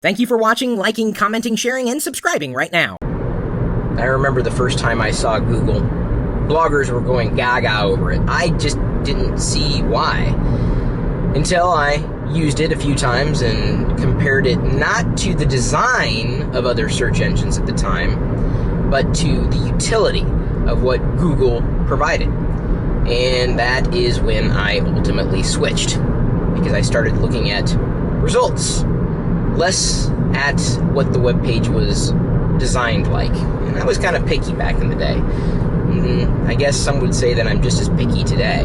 Thank you for watching, liking, commenting, sharing, and subscribing right now. I remember the first time I saw Google, bloggers were going gaga over it. I just didn't see why. Until I used it a few times and compared it not to the design of other search engines at the time, but to the utility of what Google provided. And that is when I ultimately switched, because I started looking at results, less at what the web page was designed like. And I was kind of picky back in the day. I guess some would say that I'm just as picky today.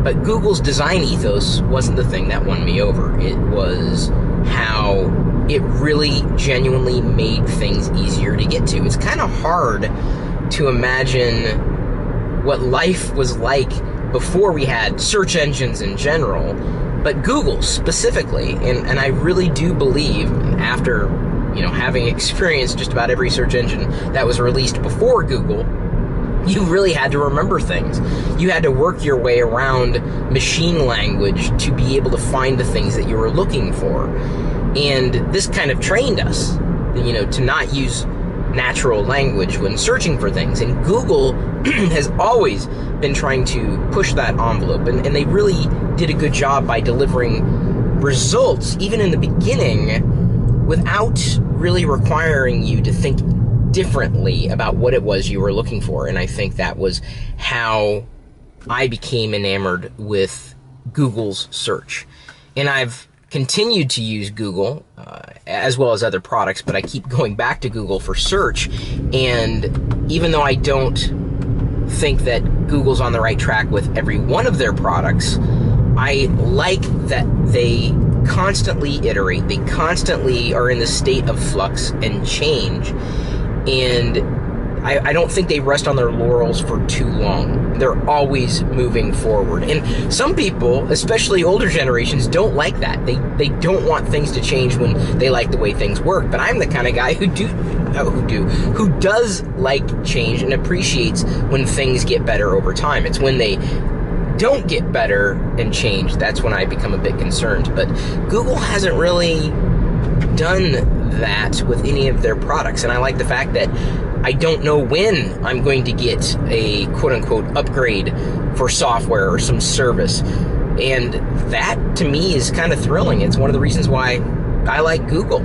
But Google's design ethos wasn't the thing that won me over. It was how it really genuinely made things easier to get to. It's kind of hard to imagine what life was like before we had search engines in general, but Google specifically. And I really do believe, after having experienced just about every search engine that was released before Google, you really had to remember things. You had to work your way around machine language to be able to find the things that you were looking for. And this kind of trained us, to not use natural language when searching for things. And Google has always been trying to push that envelope. And they really did a good job by delivering results, even in the beginning, without really requiring you to think differently about what it was you were looking for. And I think that was how I became enamored with Google's search. And I've continued to use Google as well as other products, but I keep going back to Google for search. And even though I don't think that Google's on the right track with every one of their products, I like that they constantly iterate. They constantly are in the state of flux and change. And I don't think they rest on their laurels for too long. They're always moving forward. And some people, especially older generations, don't like that. They don't want things to change when they like the way things work. But I'm the kind of guy who does like change and appreciates when things get better over time. It's when they don't get better and change, that's when I become a bit concerned. But Google hasn't really done that with any of their products, and I like the fact that I don't know when I'm going to get a quote-unquote upgrade for software or some service, and that to me is kind of thrilling. It's one of the reasons why I like Google.